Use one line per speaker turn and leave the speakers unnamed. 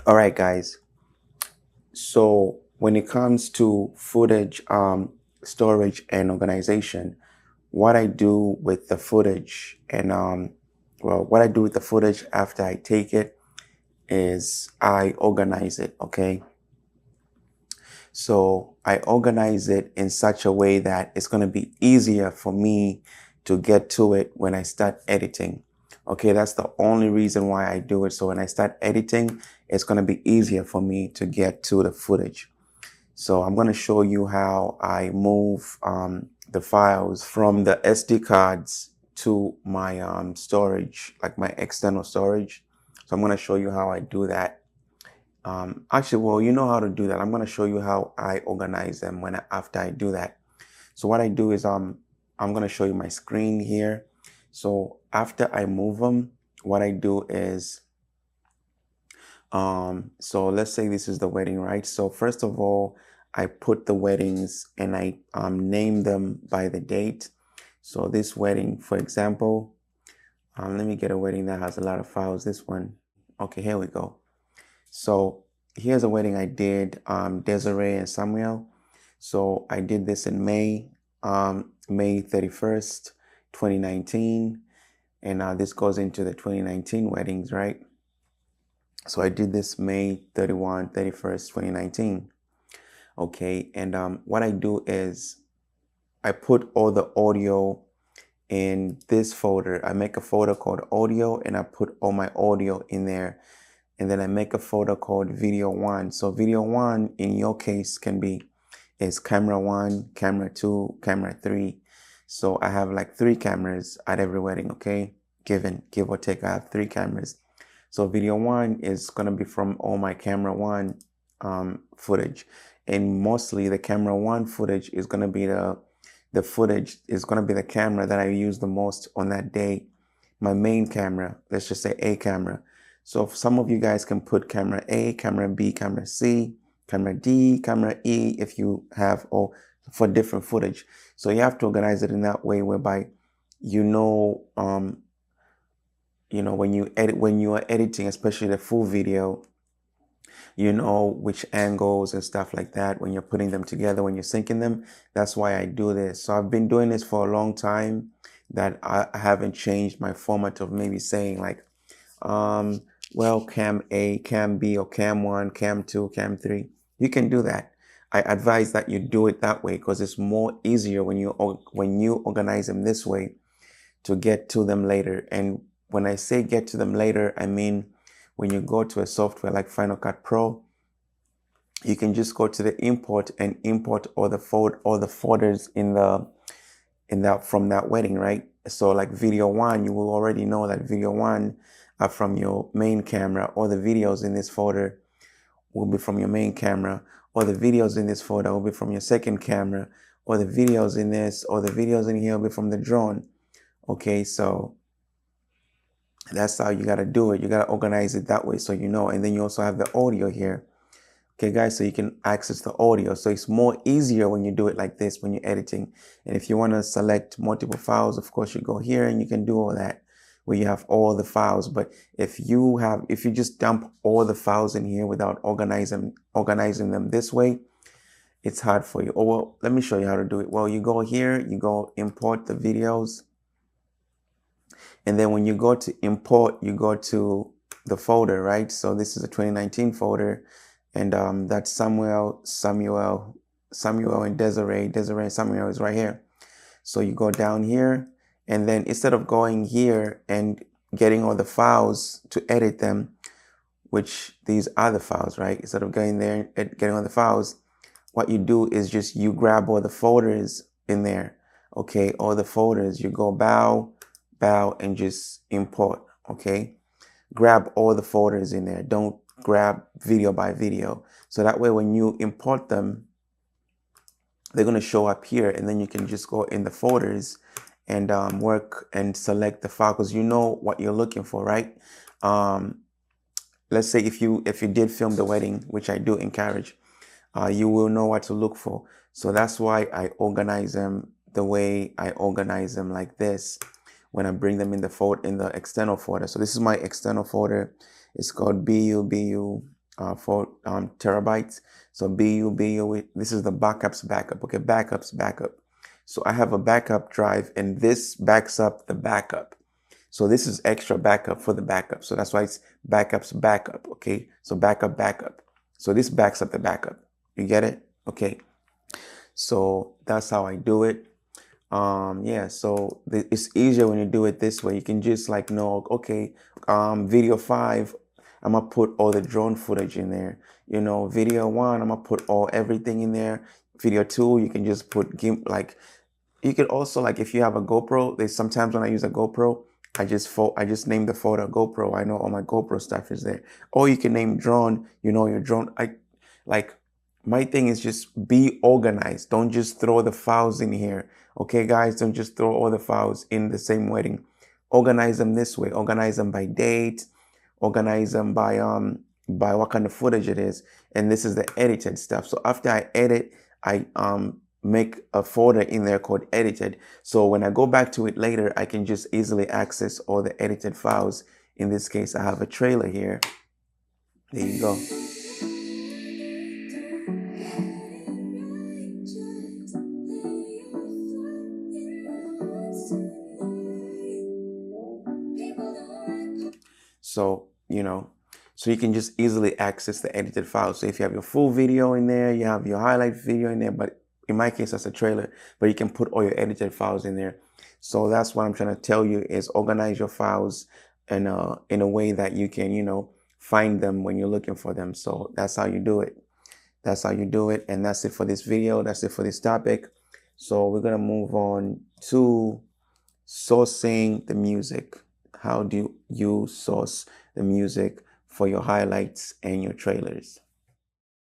All right, guys. So when it comes to footage storage and organization, what I do with the footage and what I do with the footage after I take it is I organize it. Okay. So I organize it in such a way that it's going to be easier for me to get to it when I start editing. Okay, that's the only reason why I do it. So when I start editing, it's going to be easier for me to get to the footage. So I'm going to show you how I move the files from the SD cards to my storage, like my external storage. So I'm going to show you how I do that. Actually, well, you know how to do that. I'm going to show you how I organize them after I do that. So what I do is I'm going to show you my screen here. So after I move them, what I do is so let's say this is the wedding, right? So first of all, I put the weddings and I name them by the date. So this wedding, for example, let me get a wedding that has a lot of files. This one, okay, here we go. So here's a wedding I did, Desiree and Samuel. So I did this in May 31st, 2019. And this goes into the 2019 weddings, right? So I did this May 31, 31st, 2019. Okay, and what I do is I put all the audio in this folder. I make a folder called audio and I put all my audio in there. And then I make a folder called video one. So video one in your case is camera one, camera two, camera three. So I have like 3 cameras at every wedding, okay? Give or take, I have 3 cameras. So video one is gonna be from all my camera one footage. And mostly the camera one footage is gonna be the footage is gonna be the camera that I use the most on that day. My main camera, let's just say a camera. So some of you guys can put camera A, camera B, camera C, camera D, camera E if you have all for different footage. So you have to organize it in that way whereby you know when you are editing, especially the full video, you know which angles and stuff like that when you're putting them together, when you're syncing them. That's why I do this. So I've been doing this for a long time that I haven't changed my format of maybe saying like well, cam A, cam B, or cam 1, cam 2, cam 3. You can do that. I advise that you do it that way because it's more easier when you organize them this way to get to them later. And when I say get to them later, I mean when you go to a software like Final Cut Pro, you can just go to the import and import all the folders in that from that wedding, right? So like video one, you will already know that video one are from your main camera, or the videos in this folder will be from your main camera, or the videos in this folder will be from your second camera, or the videos in this, or the videos in here will be from the drone. Okay, so that's how you got to do it. You got to organize it that way so you know. And then you also have the audio here. Okay, guys, so you can access the audio. So it's more easier when you do it like this, when you're editing. And if you want to select multiple files, of course, you go here and you can do all that where you have all the files. But if you just dump all the files in here without organizing them this way, it's hard for you. Oh, well, let me show you how to do it. Well, you go here, you go import the videos. And then when you go to import, you go to the folder, right? So this is a 2019 folder. And that's Samuel, and Desiree. Desiree and Samuel is right here. So you go down here, and then instead of going here and getting all the files to edit them, which these are the files, right? Instead of going there and getting all the files, what you do is just you grab all the folders in there. Okay, all the folders, you go bow, and just import. Okay, grab all the folders in there. Don't grab video by video. So that way when you import them, they're going to show up here, and then you can just go in the folders and work and select the file because you know what you're looking for, right? Let's say if you did film the wedding, which I do encourage, you will know what to look for. So that's why I organize them the way I organize them like this when I bring them in the external folder. So this is my external folder. It's called BU 4 terabytes. So this is the backups backup. Okay, backups backup. So I have a backup drive, and this backs up the backup. So this is extra backup for the backup. So that's why it's backups backup. Okay, so backup. So this backs up the backup. You get it? Okay. So that's how I do it. Yeah, so it's easier when you do it this way. You can just like know, okay, video 5, I'm gonna put all the drone footage in there. You know, video 1, I'm gonna put everything in there. Video 2, you can just put like, you could also, like, if you have a GoPro, there's sometimes when I use a GoPro, I just name the photo GoPro. I know all my GoPro stuff is there. Or you can name drone, you know, your drone. Like, my thing is just be organized. Don't just throw the files in here. Okay, guys, don't just throw all the files in the same wedding. Organize them this way. Organize them by date. Organize them by what kind of footage it is. And this is the edited stuff. So after I edit, I make a folder in there called edited. So when I go back to it later, I can just easily access all the edited files. In this case, I have a trailer here. There you go. So, so you can just easily access the edited files. So if you have your full video in there, you have your highlight video in there, but in my case, that's a trailer, but you can put all your edited files in there. So that's what I'm trying to tell you is organize your files in a way that you can, find them when you're looking for them. So that's how you do it. That's how you do it. And that's it for this video. That's it for this topic. So we're going to move on to sourcing the music. How do you source the music for your highlights and your trailers?